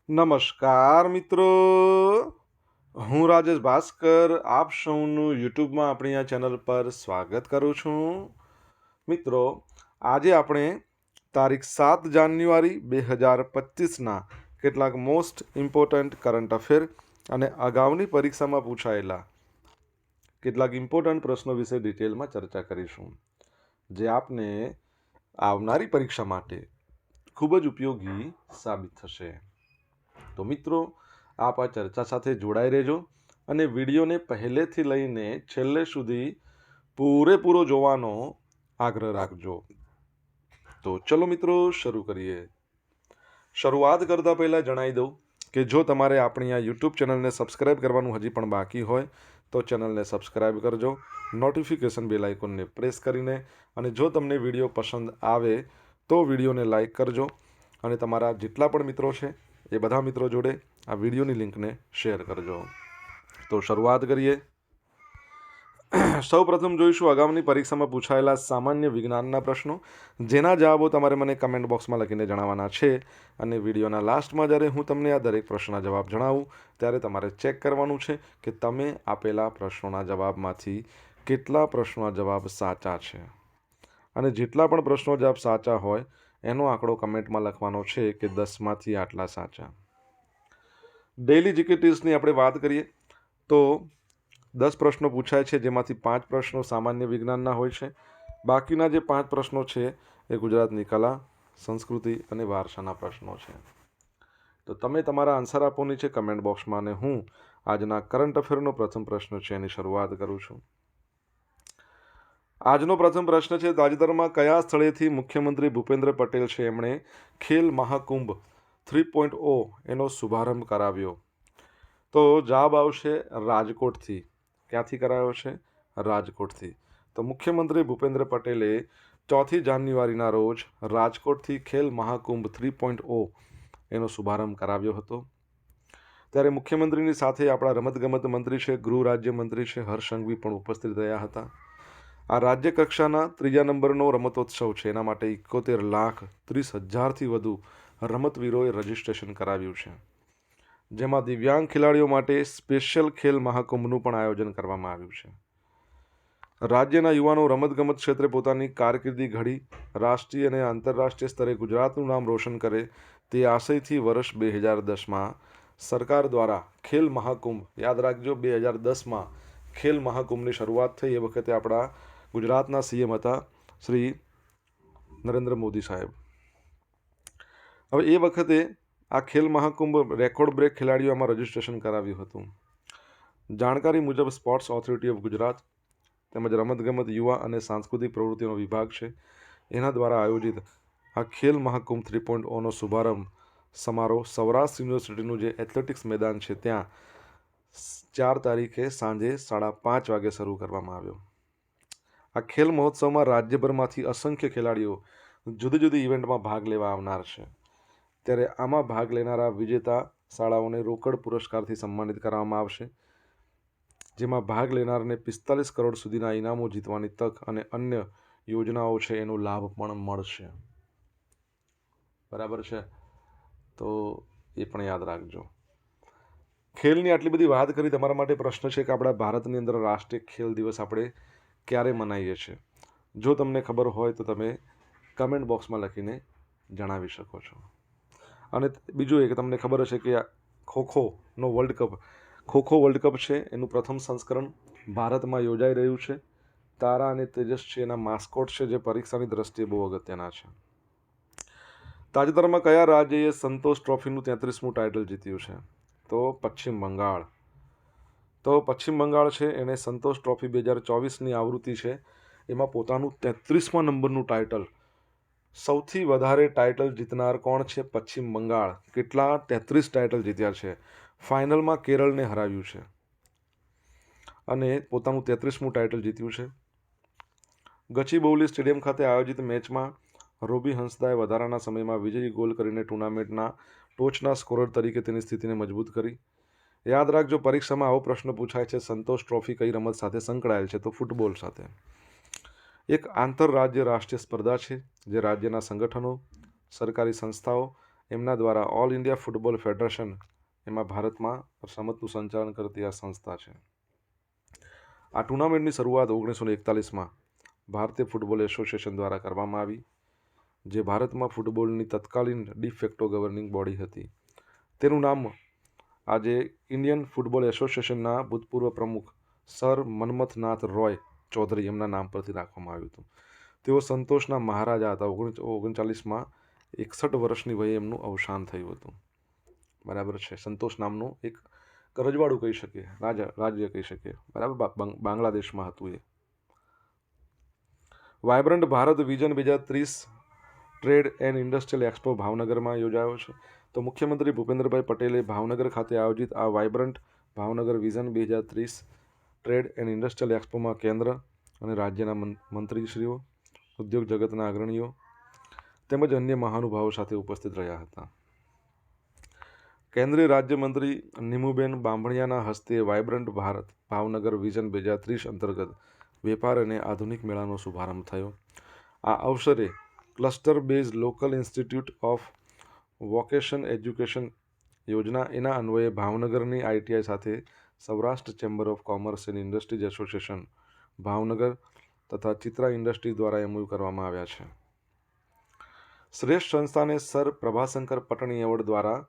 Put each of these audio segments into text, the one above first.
નમસ્કાર મિત્રો, હું રાજેશ ભાસ્કર આપ સૌનું યુટ્યુબમાં આપણી આ ચેનલ પર સ્વાગત કરું છું. મિત્રો, આજે આપણે તારીખ 7 જાન્યુઆરી 2025ના કેટલાક મોસ્ટ ઇમ્પોર્ટન્ટ કરંટ અફેર અને અગાઉની પરીક્ષામાં પૂછાયેલા કેટલાક ઇમ્પોર્ટન્ટ પ્રશ્નો વિશે ડિટેલમાં ચર્ચા કરીશું, જે આપને આવનારી પરીક્ષા માટે ખૂબ જ ઉપયોગી સાબિત થશે. તો મિત્રો, આપ આ ચર્ચા સાથે જોડાઈ રહેજો અને વિડીયોને પહેલેથી લઈને છેલ્લે સુધી પૂરેપૂરો જોવાનો આગ્રહ રાખજો. તો ચલો મિત્રો, શરૂ કરીએ. શરૂઆત કરતાં પહેલાં જણાવી દઉં કે જો તમારે આપણી આ યુટ્યુબ ચેનલને સબસ્ક્રાઈબ કરવાનું હજી પણ બાકી હોય તો ચેનલને સબસ્ક્રાઈબ કરજો, નોટિફિકેશન બેલ આઇકોનને પ્રેસ કરીને, અને જો તમને વિડીયો પસંદ આવે તો વિડીયોને લાઈક કરજો અને તમારા જેટલા પણ મિત્રો છે એ બધા મિત્રો જોડે આ વિડીયોની લિંકને શેર કરજો. તો શરૂઆત કરીએ. સૌ પ્રથમ જોઈશું અગાઉની પરીક્ષામાં પૂછાયેલા સામાન્ય વિજ્ઞાનના પ્રશ્નો, જેના જવાબો તમારે મને કમેન્ટ બોક્સમાં લખીને જણાવવાના છે. અને વિડીયોના લાસ્ટમાં જ્યારે હું તમને આ દરેક પ્રશ્નના જવાબ જણાવું ત્યારે તમારે ચેક કરવાનું છે કે તમે આપેલા પ્રશ્નોના જવાબમાંથી કેટલા પ્રશ્નોના જવાબ સાચા છે. અને જેટલા પણ પ્રશ્નો જવાબ સાચા હોય એનો આંકડો કમેન્ટમાં લખવાનો છે કે 10માંથી આટલા સાચા. ડેઇલી જીકેટીસની આપણે વાત કરીએ તો 10 પ્રશ્નો પૂછાય છે, જેમાંથી 5 પ્રશ્નો સામાન્ય વિજ્ઞાનના હોય છે. બાકીના જે 5 પ્રશ્નો છે એ ગુજરાતની કલા, સંસ્કૃતિ અને વારસાના પ્રશ્નો છે. તો તમે તમારા આન્સર આપવાની છે કમેન્ટ બોક્સમાં, અને હું આજના કરંટ અફેરનો પ્રથમ પ્રશ્ન છે એની શરૂઆત કરું છું. આજનો પ્રથમ પ્રશ્ન છે, તાજેતરમાં કયા સ્થળેથી મુખ્યમંત્રી ભૂપેન્દ્ર પટેલ છે એમણે ખેલ મહાકુંભ 3.0 એનો શુભારંભ કરાવ્યો? તો જવાબ આવશે રાજકોટથી. ક્યાંથી કરાયો છે? રાજકોટથી. તો મુખ્યમંત્રી ભૂપેન્દ્ર પટેલે 4 જાન્યુઆરીના રોજ રાજકોટથી ખેલ મહાકુંભ 3.0 એનો શુભારંભ કરાવ્યો હતો. ત્યારે મુખ્યમંત્રીની સાથે આપણા રમતગમત મંત્રી છે, ગૃહ રાજ્યમંત્રી છે, હર્ષ સંઘવી પણ ઉપસ્થિત રહ્યા હતા. આ રાજ્ય કક્ષાના 3જા નંબરનો રમતોત્સવ છે. એના માટે 71,30,000થી વધુ રમતવીરોએ રજીસ્ટ્રેશન કરાવ્યું છે, જેમાં દિવ્યાંગ ખેલાડીઓ માટે સ્પેશિયલ ખેલ મહાકુંભનું પણ આયોજન કરવામાં આવ્યું છે. રાજ્યના યુવાનો રમતગમત ક્ષેત્રે પોતાની કારકિર્દી ઘડી રાષ્ટ્રીય અને આંતરરાષ્ટ્રીય સ્તરે ગુજરાતનું નામ રોશન કરે તે આશયથી વર્ષ 2010માં સરકાર દ્વારા ખેલ મહાકુંભ, યાદ રાખજો 2010માં ખેલ મહાકુંભની શરૂઆત થઈ. એ વખતે આપણા ગુજરાતના સીએમ હતા શ્રી નરેન્દ્ર મોદી સાહેબ. હવે એ વખતે આ ખેલ મહાકુંભ રેકોર્ડ બ્રેક ખેલાડીઓમાં રજીસ્ટ્રેશન કરાવ્યું હતું. જાણકારી મુજબ સ્પોર્ટ્સ ઓથોરિટી ઓફ ગુજરાત તેમજ રમતગમત, યુવા અને સાંસ્કૃતિક પ્રવૃત્તિનો વિભાગ છે, એના દ્વારા આયોજિત આ ખેલ મહાકુંભ 3.0નો શુભારંભ સમારોહ સૌરાષ્ટ્ર યુનિવર્સિટીનું જે એથ્લેટિક્સ મેદાન છે ત્યાં 4 તારીખે સાંજે 5:30 વાગે શરૂ કરવામાં આવ્યો. આ ખેલ મહોત્સવમાં રાજ્યભરમાંથી અસંખ્ય ખેલાડીઓ જુદી જુદી ઇવેન્ટમાં ભાગ લેવા આવનાર છે. ત્યારે આમાં ભાગ લેનારા વિજેતા શાળાઓને રોકડ પુરસ્કારથી સન્માનિત કરવામાં આવશે, જેમાં ભાગ લેનારને 45 કરોડ સુધીના ઇનામો જીતવાની તક અને અન્ય યોજનાઓ છે એનો લાભ પણ મળશે. બરાબર છે? તો એ પણ યાદ રાખજો. ખેલની આટલી બધી વાત કરી, તમારા માટે પ્રશ્ન છે કે આપણા ભારતની અંદર રાષ્ટ્રીય ખેલ દિવસ આપણે ક્યારે મનાવીએ છીએ? જો તમને ખબર હોય તો તમે કમેન્ટ બોક્સમાં લખીને જણાવી શકો છો. અને બીજું એ કે તમને ખબર હશે કે ખોખોનો world cup, kho-kho world cup છે એનું પ્રથમ સંસ્કરણ ભારતમાં યોજાઈ રહ્યું છે. તારા અને તેજસ છે એના માસ્કોટ છે, જે પરીક્ષાની દ્રષ્ટિએ બહુ અગત્યના છે. તાજેતરમાં કયા રાજ્યએ સંતોષ ટ્રોફીનું 33મું ટાઇટલ જીત્યું છે? તો પશ્ચિમ બંગાળ. તો પશ્ચિમ બંગાળ છે એણે સંતોષ ટ્રોફી 2024ની આવૃત્તિ છે એમાં પોતાનું 33મા નંબરનું ટાઇટલ, સૌથી વધારે ટાઇટલ જીતનાર કોણ છે? પશ્ચિમ બંગાળ. કેટલા? 33 ટાઇટલ જીત્યા છે. ફાઇનલમાં કેરળને હરાવ્યું છે અને પોતાનું 33મું ટાઇટલ જીત્યું છે. ગચીબૌલી સ્ટેડિયમ ખાતે આયોજિત મેચમાં રોબી હંસદાએ વધારાના સમયમાં વિજયી ગોલ કરીને ટુર્નામેન્ટના ટોચના સ્કોરર તરીકે તેની સ્થિતિને મજબૂત કરી. યાદ રાખજો, પરીક્ષામાં આવો પ્રશ્ન પૂછાય છે, સંતોષ ટ્રોફી કઈ રમત સાથે સંકળાયેલ છે? તો ફૂટબોલ સાથે. એક આંતરરાજ્ય રાષ્ટ્રીય સ્પર્ધા છે જે રાજ્યના સંગઠનો, સરકારી સંસ્થાઓ એમના દ્વારા ઓલ ઇન્ડિયા ફૂટબોલ ફેડરેશન એમાં ભારતમાં રમતનું સંચાલન કરતી આ સંસ્થા છે. આ ટુર્નામેન્ટની શરૂઆત 1941માં ભારતીય ફૂટબોલ એસોસિએશન દ્વારા કરવામાં આવી, જે ભારતમાં ફૂટબોલની તત્કાલીન ડિફેક્ટો ગવર્નિંગ બોડી હતી. તેનું નામ આજે ઇન્ડિયન ફૂટબોલ એસોસિએશનના ભૂતપૂર્વ પ્રમુખ સર મન્મથનાથ રોય ચૌધરી એમના નામ પરથી રાખવામાં આવ્યું હતું. તેઓ સંતોષના મહારાજા હતા. 1939માં 61 વર્ષની વયે એમનું અવસાન થયું હતું. બરાબર છે. સંતોષ નામનું એક રજવાડું કહી શકીએ, રાજ્ય કહી શકીએ. બરાબર, બાંગ્લાદેશમાં હતું એ. Vibrant Bharat vision 2030 trade and industrial expo ભાવનગરમાં યોજાયો છે. તો મુખ્યમંત્રી ભૂપેન્દ્રભાઈ પટેલે ભાવનગર ખાતે આયોજિત આ vibrant Bhavnagar vision 2030 trade and industrial એક્સપોમાં કેન્દ્ર અને રાજ્યના મંત્રીશ્રીઓ, ઉદ્યોગ જગતના અગ્રણીઓ તેમજ અન્ય મહાનુભાવો સાથે ઉપસ્થિત રહ્યા હતા. કેન્દ્રીય રાજ્યમંત્રી નીમુબેન બાંભણિયાના હસ્તે વાયબ્રન્ટ ભારત ભાવનગર વિઝન 2030 અંતર્ગત વેપાર અને આધુનિક મેળાનો શુભારંભ થયો. આ અવસરે cluster base local institute of vocation education યોજના એના અન્વયે ભાવનગરની આઈટીઆઈ સાથે Saurashtra chamber of commerce and industries association Bhavnagar તથા ચિત્રા ઇન્ડસ્ટ્રી દ્વારા એમયુ કરવામાં આવ્યા છે. શ્રેષ્ઠ સંસ્થાને સર પ્રભાશંકર પટણી એવોર્ડ દ્વારા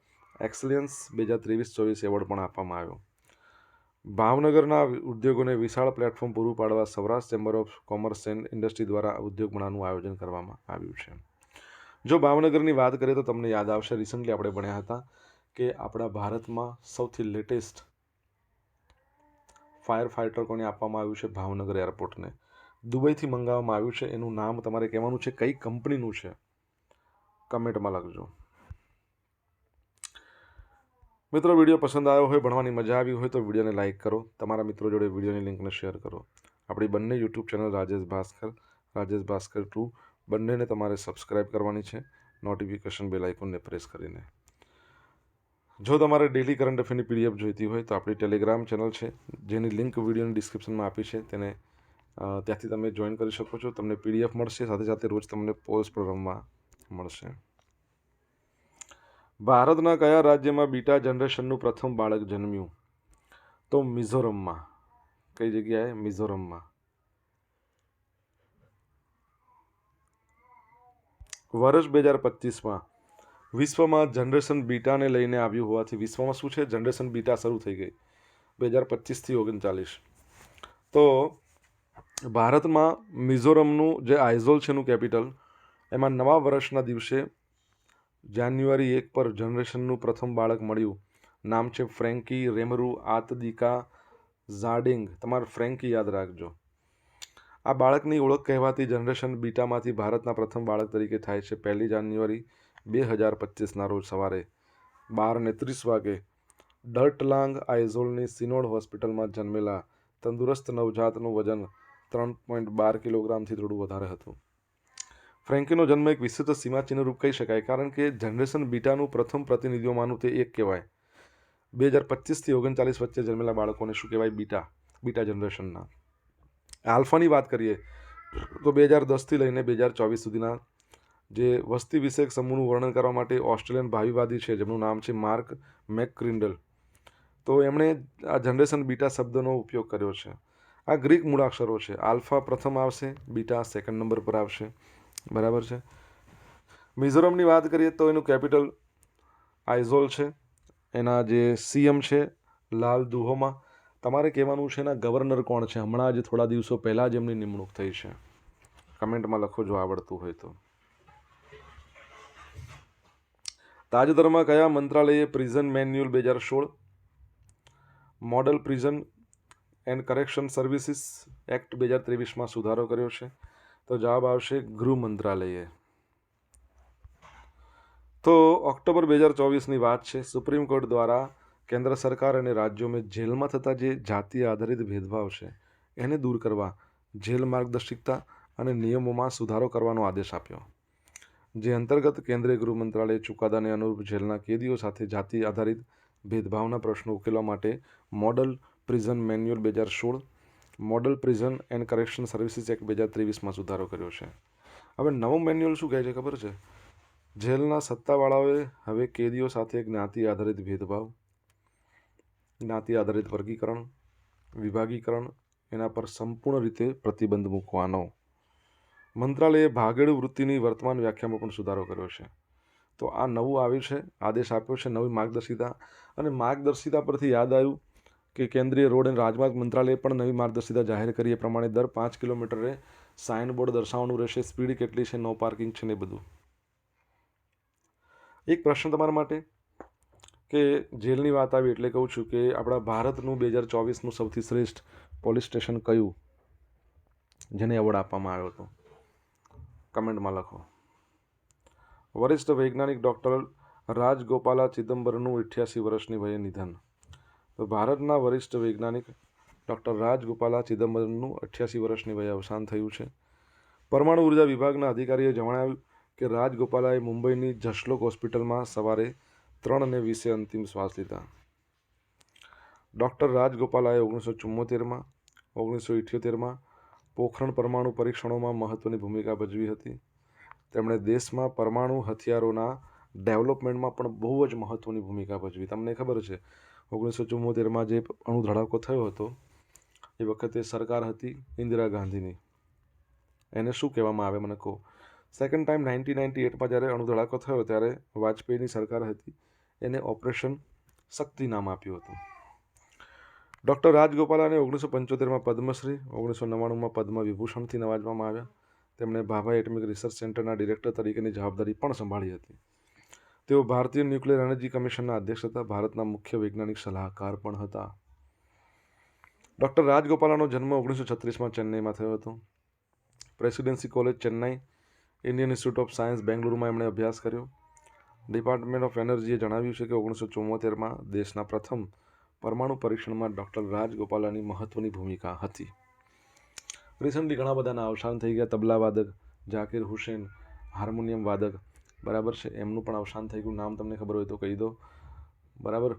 એક્સલન્સ 2023-24 એવોર્ડ પણ આપવામાં આવ્યો. ભાવનગરના ઉદ્યોગોને વિશાળ પ્લેટફોર્મ પૂરું પાડવા Saurashtra chamber of commerce and industry દ્વારા ઉદ્યોગ મેળાનું આયોજન કરવામાં આવ્યું છે. જો ભાવનગરની વાત કરીએ તો તમને યાદ આવશે, રિસન્ટલી આપણે ભણ્યા હતા કે આપણા ભારતમાં સૌથી લેટેસ્ટ ફાયર ફાઇટર કોને આપવામાં આવ્યું છે? ભાવનગર એરપોર્ટને. દુબઈથી મંગાવવામાં આવ્યું છે. એનું નામ તમારે કહેવાનું છે, કઈ કંપનીનું છે, કમેન્ટમાં લખજો. મિત્રો, વિડીયો પસંદ આવ્યો હોય, ભણવાની મજા આવી હોય તો વિડીયોને લાઇક કરો, તમારા મિત્રો જોડે વિડીયોની લિંકને શેર કરો. આપણી બંને યુટ્યુબ ચેનલ રાજેશ ભાસ્કર 2 બંનેને તમારે સબસ્ક્રાઇબ કરવાની છે, નોટિફિકેશન બેલ આઇકોનને પ્રેસ કરીને. જો તમારે ડેલી કરંટ અફેરની પીડીએફ જોઈતી હોય તો આપણી ટેલિગ્રામ ચેનલ છે, જેની લિંક વિડીયોની ડિસ્ક્રિપ્શનમાં આપી છે, તેને ત્યાંથી તમે જોઈન કરી શકો છો. તમને પીડીએફ મળશે, સાથે સાથે રોજ તમને પોઝ પણ રમવા મળશે. ભારતના કયા રાજ્યમાં બીટા જનરેશનનું પ્રથમ બાળક જન્મ્યું? તો મિઝોરમમાં. કઈ જગ્યાએ? મિઝોરમમાં. વર્ષ 2025માં વિશ્વમાં જનરેશન બીટાને લઈને આવ્યું હોવાથી વિશ્વમાં શું છે? જનરેશન બીટા શરૂ થઈ ગઈ 2025થી 39. તો ભારતમાં મિઝોરમનું જે આઇઝોલ છે એનું કેપિટલ, એમાં નવા વર્ષના દિવસે જાન્યુઆરી 1 પર જનરેશનનું પ્રથમ બાળક મળ્યું. નામ છે ફ્રેન્કી રેમરુ આતદિકા ઝાડિંગ. તમારે ફ્રેન્કી યાદ રાખજો. આ બાળકની ઓળખ કહેવાતી જનરેશન બીટામાંથી ભારતના પ્રથમ બાળક તરીકે થાય છે 1 જાન્યુઆરી 2025ના રોજ સવારે 12:30 વાગે ડર્ટલાંગ આઇઝોલની સિનોડ હોસ્પિટલમાં જન્મેલા તંદુરસ્ત નવજાતનું વજન 3.12 કિલોગ્રામથી થોડું વધારે હતું. ફ્રેન્કીનો જન્મ એક વિશિષ્ટ સીમાચિહ્નરૂપ કહી શકાય, કારણ કે જનરેશન બીટાનું પ્રથમ પ્રતિનિધિઓમાંનું તે એક કહેવાય. 2025થી 39 વચ્ચે જન્મેલા બાળકોને શું કહેવાય? બીટા જનરેશનના. આલ્ફાની વાત કરીએ તો 2010થી લઈને 2024 સુધીના જે વસ્તી વિષયક સમૂહનું વર્ણન કરવા માટે ઓસ્ટ્રેલિયન ભાવિવાદી છે, જેમનું નામ છે માર્ક મેકક્રિન્ડલ, તો એમણે આ જનરેશન બીટા શબ્દનો ઉપયોગ કર્યો છે. આ ગ્રીક મૂળાક્ષરો છે. આલ્ફા પ્રથમ આવશે, બીટા સેકન્ડ નંબર પર આવશે. બરાબર છે. મિઝોરમની વાત કરીએ તો એનું કેપિટલ આઇઝોલ છે. એના જે સીએમ છે લાલ દુહોમા. તમારે કહેવાનું છે એના ગવર્નર કોણ છે? હમણાં જ થોડા દિવસો પહેલાં જ એમની નિમણૂક થઈ છે. કમેન્ટમાં લખો જો આવડતું હોય તો. તાજેતરમાં કયા મંત્રાલયે prison manual 2016 model prison and correction services act 2023માં સુધારો કર્યો છે? તો જવાબ આવશે ગૃહ મંત્રાલયે. તો ઓક્ટોબર 2024ની વાત છે. સુપ્રીમ કોર્ટ દ્વારા કેન્દ્ર સરકાર અને રાજ્યોમાં જેલમાં થતા જે જાતિ આધારિત ભેદભાવ છે એને દૂર કરવા જેલ માર્ગદર્શિકા અને નિયમોમાં સુધારો કરવાનો આદેશ આપ્યો, જે અંતર્ગત કેન્દ્રીય ગૃહ મંત્રાલયે ચુકાદાને અનુરૂપ જેલના કેદીઓ સાથે જાતિ આધારિત ભેદભાવના પ્રશ્નો ઉકેલવા માટે model prison manual 2016 model prison and correction services act 2023માં સુધારો કર્યો છે. હવે નવો મેન્યુઅલ શું કહે છે ખબર છે? જેલના સત્તાવાળાઓએ હવે કેદીઓ સાથે જ્ઞાતિ આધારિત ભેદભાવ, જ્ઞાતિ આધારિત વર્ગીકરણ, વિભાગીકરણ એના પર સંપૂર્ણ રીતે પ્રતિબંધ મૂકવાનો. મંત્રાલયે ભાગેડુ વૃત્તિની વર્તમાન વ્યાખ્યામાં પણ સુધારો કર્યો છે. તો આ નવું આવ્યું છે, આદેશ આપ્યો છે, નવી માર્ગદર્શિકા. અને માર્ગદર્શિકા પરથી યાદ આવ્યું કે કેન્દ્રીય રોડ અને રાજમાર્ગ મંત્રાલયે પણ નવી માર્ગદર્શિકા જાહેર કરી. એ પ્રમાણે દર 5 કિલોમીટરે સાઇનબોર્ડ દર્શાવવાનું રહેશે, સ્પીડ કેટલી છે, નો પાર્કિંગ છે ને બધું. એક પ્રશ્ન તમારા માટે કે જેલની વાત આવી એટલે કહું છું કે આપણા ભારતનું 2024નું સૌથી શ્રેષ્ઠ પોલીસ સ્ટેશન કયું, જેને એવોર્ડ આપવામાં આવ્યો હતો? કમેન્ટમાં લખો. વરિષ્ઠ વૈજ્ઞાનિક ડૉક્ટર રાજગોપાલા ચિદમ્બરમનું 88 વર્ષની વયે નિધન. તો ભારતના વરિષ્ઠ વૈજ્ઞાનિક ડૉક્ટર રાજગોપાલા ચિદમ્બરમનું 88 વર્ષની વયે અવસાન થયું છે. પરમાણુ ઉર્જા વિભાગના અધિકારીએ જણાવ્યું કે રાજગોપાલાએ મુંબઈની જશલોક હોસ્પિટલમાં સવારે 3:20 અંતિમ શ્વાસ લીધા. ડૉક્ટર રાજગોપાલાએ 1974માં 1978માં પોખરણ પરમાણુ પરીક્ષણોમાં મહત્વની ભૂમિકા ભજવી હતી. તેમણે દેશમાં પરમાણુ હથિયારોના ડેવલપમેન્ટમાં પણ બહુ જ મહત્વની ભૂમિકા ભજવી. તમને ખબર છે 1974માં જે અણુ ધડાકો થયો હતો એ વખતે સરકાર હતી ઇન્દિરા ગાંધીની. એને શું કહેવામાં આવે મને કહો? સેકન્ડ ટાઈમ 1998માં જ્યારે અણુ ધડાકો થયો ત્યારે વાજપેયીની સરકાર હતી, એને ઓપરેશન શક્તિ નામ આપ્યું હતું. ડૉક્ટર રાજગોપાલાને 1975માં પદ્મશ્રી, 1999માં પદ્મ વિભૂષણથી નવાજવામાં આવ્યા. તેમણે ભાભા એટમિક રિસર્ચ સેન્ટરના ડિરેક્ટર તરીકેની જવાબદારી પણ સંભાળી હતી. તેઓ ભારતીય ન્યુક્લિયર એનર્જી કમિશનના અધ્યક્ષ હતા. ભારતના મુખ્ય વૈજ્ઞાનિક સલાહકાર પણ હતા. ડૉક્ટર રાજગોપાલાનો જન્મ 1936માં ચેન્નઈમાં થયો હતો. Presidency college Chennai, Indian institute of science બેંગલુરુમાં એમણે અભ્યાસ કર્યો. ડિપાર્ટમેન્ટ ઓફ એનર્જીએ જણાવ્યું છે કે 1974માં દેશના પ્રથમ પરમાણુ પરીક્ષણમાં ડૉક્ટર રાજગોપાલાની મહત્વની ભૂમિકા હતી. રિસન્ટલી ઘણા બધાના અવસાન થઈ ગયા. તબલા વાદક ઝાકિર હુસેન, હાર્મોનિયમ વાદક, બરાબર છે, એમનું પણ અવસાન થઈ ગયું. નામ તમને ખબર હોય તો કહી દો, બરાબર.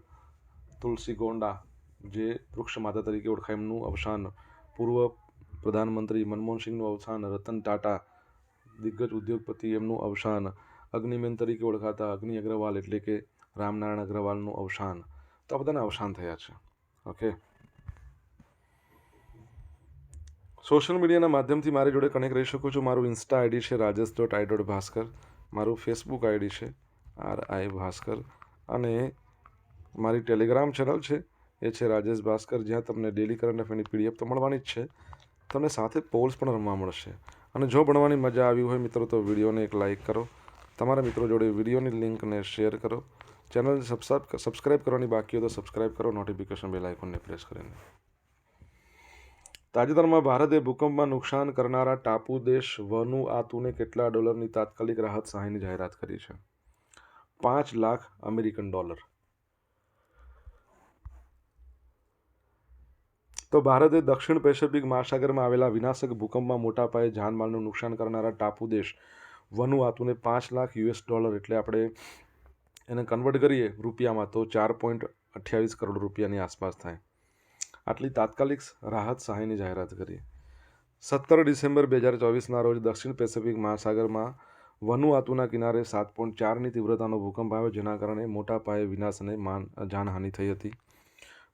તુલસી ગોંડા, જે વૃક્ષ માતા તરીકે ઓળખાય, એમનું અવસાન. પૂર્વ પ્રધાનમંત્રી મનમોહનસિંહનું અવસાન. રતન ટાટા, દિગ્ગજ ઉદ્યોગપતિ, એમનું અવસાન. અગ્નિમેન તરીકે ઓળખાતા અગ્નિ અગ્રવાલ એટલે કે રામનારાયણ અગ્રવાલનું અવસાન. તો આ બધાના અવસાન થયા છે. ઓકે. સોશિયલ મીડિયાના માધ્યમથી મારી જોડે કનેક્ટ રહી શકો છો. મારું ઇન્સ્ટા આઈડી છે rajesh.i.bhaskar. મારું ફેસબુક આઈડી છે RI ભાસ્કર. અને મારી ટેલિગ્રામ ચેનલ છે એ છે રાજેશ ભાસ્કર, જ્યાં તમને ડેલી કરંટ અફેરની PDF તો મળવાની જ છે, તમને સાથે પોલ્સ પણ રમવા મળશે. અને જો ભણવાની મજા આવી હોય મિત્રો તો વિડીયોને એક લાઇક કરો, તમારા મિત્રો જોડે વિડીયોની લિંકને શેર કરો. ચેનલ સબસ્ક્રાઈબ કરવાની બાકી હોય તો સબસ્ક્રાઈબ કરો, નોટિફિકેશન બેલ આઇકોનને પ્રેસ કરીને. તાજેતરમાં ભારતે ભૂકંપમાં નુકસાન કરનારા ટાપુ દેશ વનુઆતુને કેટલા ડોલરની તાત્કાલિક રાહત સહાયની જાહેરાત કરી છે? $5 લાખ અમેરિકન ડોલર. તો ભારતે દક્ષિણ પેસિફિક મહાસાગરમાં આવેલા વિનાશક ભૂકંપમાં મોટા પાયે જાનમાલનું નુકસાન કરનારા ટાપુ દેશ વનુઆતુને $5 લાખ એટલે આપણે એને કન્વર્ટ કરીએ રૂપિયામાં તો 4.28 કરોડ રૂપિયાની આસપાસ થાય. આટલી તાત્કાલિક રાહત સહાયની જાહેરાત કરી. 17 ડિસેમ્બર 2024ના રોજ દક્ષિણ પેસિફિક મહાસાગરમાં વનુઆતુના કિનારે 7.4ની તીવ્રતાનો ભૂકંપ આવ્યો, જેના કારણે મોટા પાયે વિનાશ અને જાનહાનિ થઈ હતી.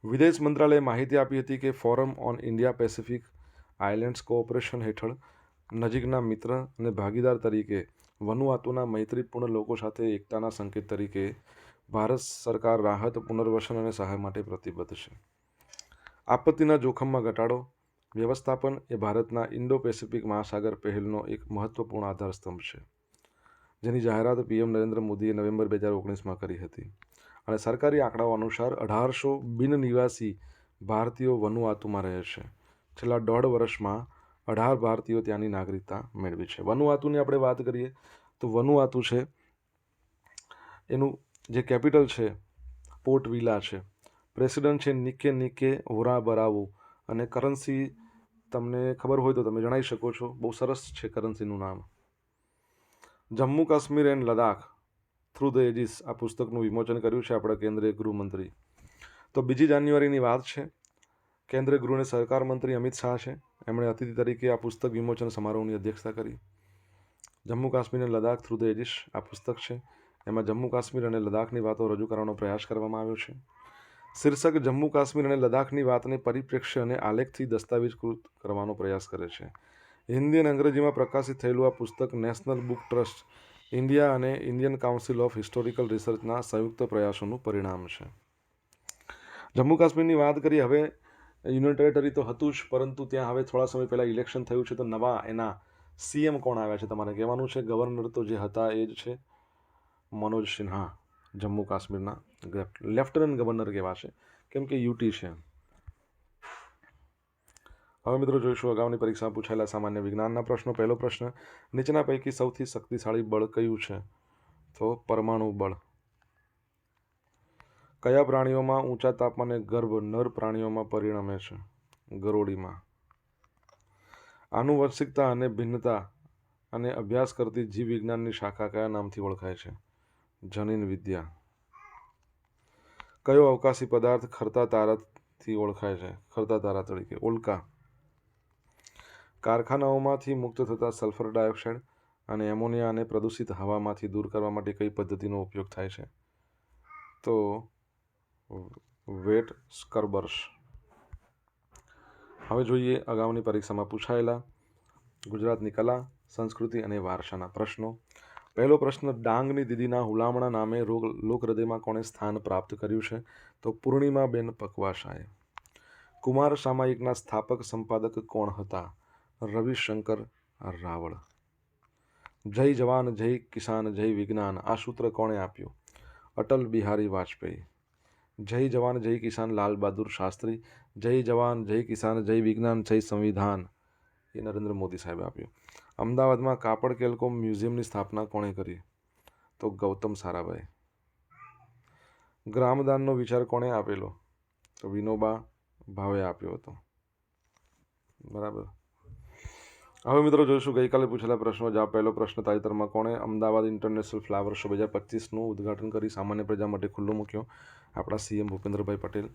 વિદેશ મંત્રાલયે માહિતી આપી હતી કે forum on India Pacific islands cooperation હેઠળ નજીકના મિત્ર અને ભાગીદાર તરીકે વનુઆતુના મૈત્રીપૂર્ણ લોકો સાથે એકતાના સંકેત તરીકે ભારત સરકાર રાહત, પુનર્વસન અને સહાય માટે પ્રતિબદ્ધ છે. આપત્તિના જોખમમાં ઘટાડો વ્યવસ્થાપન એ ભારતના ઇન્ડો પેસિફિક મહાસાગર પહેલનો એક મહત્વપૂર્ણ આધારસ્તંભ છે, જેની જાહેરાત PM નરેન્દ્ર મોદીએ નવેમ્બર 2019માં કરી હતી. અને સરકારી આંકડાઓ અનુસાર 1800 બિન નિવાસી ભારતીયો વનુઆતુમાં રહે છે. છેલ્લા 1.5 વર્ષમાં 18 ભારતીયો ત્યાંની નાગરિકતા મેળવી છે. વનુઆતુની આપણે વાત કરીએ તો વનુઆતુ છે, એનું જે કેપિટલ છે પોર્ટ વિલા છે. પ્રેસિડન્ટ છે નિકે ઓરાબરાવો. અને કરન્સી તમને ખબર હોય તો તમે જણાવી શકો છો, બહુ સરસ છે કરન્સીનું નામ. Jammu Kashmir and Ladakh through the ages આ પુસ્તકનું વિમોચન કર્યું છે આપણા કેન્દ્રીય ગૃહમંત્રી. તો 2 જાન્યુઆરીની વાત છે. કેન્દ્રીય ગૃહ અને સહકાર મંત્રી અમિત શાહ છે, એમણે અતિથિ તરીકે આ પુસ્તક વિમોચન સમારોહની અધ્યક્ષતા કરી. જમ્મુ કાશ્મીર અને લદાખ થ્રુ ધ એજીસ આ પુસ્તક છે. એમાં જમ્મુ કાશ્મીર અને લદાખની વાતો રજૂ કરવાનો પ્રયાસ કરવામાં આવ્યો છે. શીર્ષક જમ્મુ કાશ્મીર અને લદાખની વાતને પરિપ્રેક્ષ્ય અને આલેખથી દસ્તાવેજીકૃત કરવાનો પ્રયાસ કરે છે. હિન્દી અને અંગ્રેજીમાં પ્રકાશિત થયેલું આ પુસ્તક નેશનલ બુક ટ્રસ્ટ ઇન્ડિયા અને ઇન્ડિયન કાઉન્સિલ ઓફ હિસ્ટોરિકલ રિસર્ચના સંયુક્ત પ્રયાસોનું પરિણામ છે. જમ્મુ કાશ્મીરની વાત કરી. હવે યુનિયન ટેરેટરી તો હતું જ, પરંતુ ત્યાં હવે થોડા સમય પહેલાં ઇલેક્શન થયું છે, તો નવા એના સીએમ કોણ આવ્યા છે તમારે કહેવાનું છે. ગવર્નર તો જે હતા એ જ છે, મનોજ સિન્હા. જમ્મુ કાશ્મીરના લેફ્ટનન્ટ ગવર્નર કહેવાશે, કેમ કે યુટી છે. હવે મિત્રો જોઈશું અગાઉની પરીક્ષામાં પૂછાયેલા સામાન્ય વિજ્ઞાનના પ્રશ્નો. પહેલો પ્રશ્ન, નીચેના પૈકી સૌથી શક્તિશાળી બળ કયું છે? તો પરમાણુ બળ. કયા પ્રાણીઓમાં ઊંચા તાપમાને ગર્ભ નર પ્રાણીઓમાં પરિણમે છે? ગરોળીમાં. આનુવંશિકતા અને ભિન્નતા અને અભ્યાસ કરતી જીવ વિજ્ઞાનની શાખા કયા નામથી ઓળખાય છે? જનીન વિદ્યા. કયો અવકાશી પદાર્થ ખરતા તારાથી ઓળખાય છે? ખરતા તારા તરીકે. ઉલ્કા. કારખાનાઓમાંથી મુક્ત થતા સલ્ફર ડાયોક્સાઇડ અને એમોનિયાને પ્રદૂષિત હવામાંથી દૂર કરવા માટે કઈ પદ્ધતિનો ઉપયોગ થાય છે? તો વેટ સ્કર્બર્સ. હવે જોઈએ અગાઉની પરીક્ષામાં પૂછાયેલા ગુજરાતની કલા, સંસ્કૃતિ અને વારસાના પ્રશ્નો. પહેલો પ્રશ્ન, ડાંગની દીદીના હુલામણા નામે લોકહૃદયમાં કોણે સ્થાન પ્રાપ્ત કર્યું છે? તો પૂર્ણિમાબેન પકવાસાએ. કુમાર સામાયિકના સ્થાપક સંપાદક કોણ હતા? રવિશંકર રાવળ. જય જવાન જય કિસાન જય વિજ્ઞાન આ સૂત્ર કોણે આપ્યું? અટલ બિહારી વાજપેયી. જય જવાન જય કિસાન લાલ બહાદુર શાસ્ત્રી. જય જવાન જય કિસાન જય વિજ્ઞાન જય સંવિધાન એ નરેન્દ્ર મોદી સાહેબે આપ્યું. અમદાવાદમાં કાપડ કેલકોમ મ્યુઝિયમની સ્થાપના કોણે કરી? તો ગૌતમ સારાભાઈ. ગ્રામદાનનો વિચાર કોણે આપેલો? તો વિનોબા ભાવે આપ્યો હતો. બરાબર. હવે મિત્રો જોઈશું ગઈકાલે પૂછેલા પ્રશ્નો. જવાબ. પહેલો પ્રશ્ન, તાજેતરમાં કોણે અમદાવાદ ઇન્ટરનેશનલ ફ્લાવર શો 2025નું ઉદ્ઘાટન કરી સામાન્ય પ્રજા માટે ખુલ્લો મૂક્યો? આપણા સીએમ ભૂપેન્દ્રભાઈ પટેલ.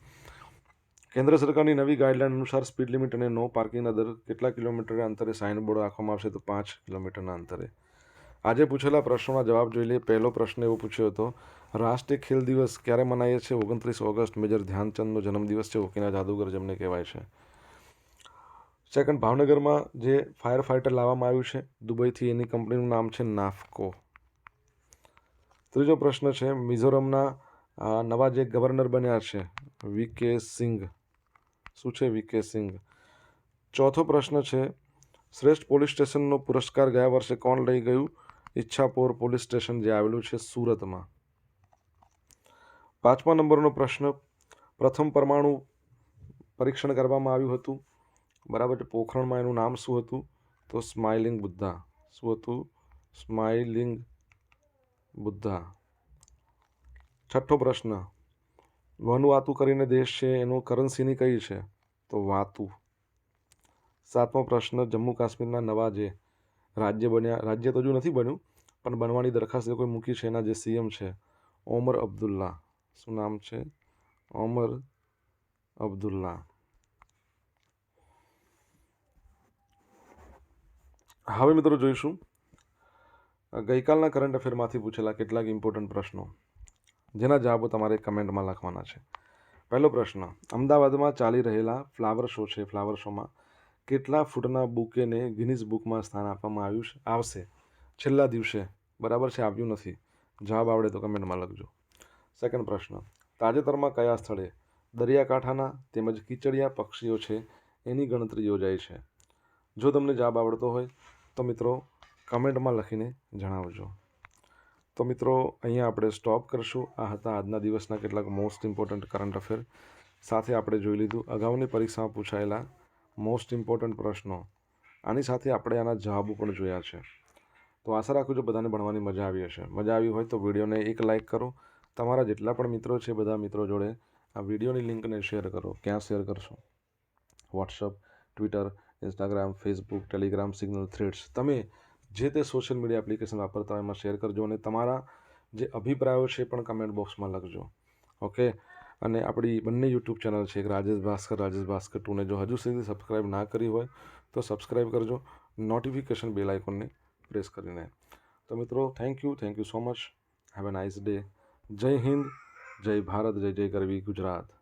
કેન્દ્ર સરકારની નવી ગાઈડલાઈન અનુસાર સ્પીડ લિમિટ અને નો પાર્કિંગના દર કેટલા કિલોમીટર અંતરે સાઇનબોર્ડ રાખવામાં આવશે? તો 5 કિલોમીટરના અંતરે. આજે પૂછેલા પ્રશ્નોના જવાબ જોઈ લઈએ. પહેલો પ્રશ્ન એવો પૂછ્યો હતો, રાષ્ટ્રીય ખેલ દિવસ ક્યારે મનાય છે? 29 ઓગસ્ટ મેજર ધ્યાનચંદનો જન્મદિવસ છે. હોકીના જાદુગર જેમને કહેવાય છે. સેકન્ડ, ભાવનગરમાં જે ફાયર ફાઇટર લાવવામાં આવ્યું છે દુબઈથી, એની કંપનીનું નામ છે નાફકો. ત્રીજો પ્રશ્ન છે, મિઝોરમના નવા જે ગવર્નર બન્યા છે વીકે સિંઘ. શું છે? વીકે સિંઘ. ચોથો પ્રશ્ન છે, શ્રેષ્ઠ પોલીસ સ્ટેશનનો પુરસ્કાર ગયા વર્ષે કોણ લઈ ગયું? ઈચ્છાપોર પોલીસ સ્ટેશન જે આવેલું છે સુરતમાં. પાંચમા નંબરનો પ્રશ્ન, પ્રથમ પરમાણુ પરીક્ષણ કરવામાં આવ્યું હતું. બરાબર છે. પોખરણમાં એનું નામ શું હતું? તો સ્માઇલિંગ બુદ્ધા. શું હતું? સ્માઇલિંગ બુદ્ધા. છઠ્ઠો પ્રશ્ન, વનુઆતુ કરીને દેશ છે, એનું કરન્સીની કઈ છે? તો વાતુ. સાતમો પ્રશ્ન, જમ્મુ કાશ્મીરના નવા જે રાજ્ય બન્યા, રાજ્ય તો હજુ નથી બન્યું પણ બનવાની દરખાસ્ત કોઈ મૂકી છે, એના જે સીએમ છે ઓમર અબ્દુલ્લા. શું નામ છે? ઓમર અબ્દુલ્લા. હવે મિત્રો જોઈશું ગઈકાલના કરંટ અફેરમાંથી પૂછેલા કેટલાક ઇમ્પોર્ટન્ટ પ્રશ્નો, જેના જવાબો તમારે કમેન્ટમાં લખવાના છે. પહેલો પ્રશ્ન, અમદાવાદમાં ચાલી રહેલા ફ્લાવર શો છે, ફ્લાવર શોમાં કેટલા ફૂટના બુકેને ગિનીઝ બુકમાં સ્થાન આપવામાં આવ્યું છે? આવશે છેલ્લા દિવસે. બરાબર છે, આવ્યું નથી. જવાબ આવડે તો કમેન્ટમાં લખજો. સેકન્ડ પ્રશ્ન, તાજેતરમાં કયા સ્થળે દરિયાકાંઠાના તેમજ કીચડિયા પક્ષીઓ છે એની ગણતરી યોજાઈ છે? જો તમને જવાબ આવડતો હોય તો મિત્રો કમેન્ટમાં લખીને જણાવજો. તો મિત્રો અહીંયા આપણે સ્ટોપ કરશું. આ હતા આજના દિવસના કેટલાક મોસ્ટ ઇમ્પોર્ટન્ટ કરંટ અફેર. સાથે આપણે જોઈ લીધું અગાઉની પરીક્ષામાં પૂછાયેલા મોસ્ટ ઇમ્પોર્ટન્ટ પ્રશ્નો. આની સાથે આપણે આના જવાબો પણ જોયા છે. તો આશા રાખું છું બધાને ભણવાની મજા આવી હશે. મજા આવી હોય તો વિડીયોને એક લાઇક કરો. તમારા જેટલા પણ મિત્રો છે બધા મિત્રો જોડે આ વિડીયોની લિંકને શેર કરો. ક્યાં શેર કરશો? WhatsApp, Twitter, Instagram, Facebook, Telegram, signal, threads, તમે જે તે સોશિયલ મીડિયા એપ્લિકેશન વાપરતા હોય એમાં શેર કરજો. અને તમારા જે અભિપ્રાયો છે પણ કમેન્ટ બોક્સમાં લખજો. ઓકે. અને આપણી બંને યુટ્યુબ ચેનલ છે, એક રાજેશ ભાસ્કર 2ને જો હજુ સુધી સબસ્ક્રાઈબ ના કરી હોય તો સબસ્ક્રાઈબ કરજો. નોટિફિકેશન બેલ આઇકોનને પ્રેસ કરીને. તો મિત્રો thank you so much. Have a nice day. જય હિન્દ, જય ભારત, જય જય ગરવી ગુજરાત.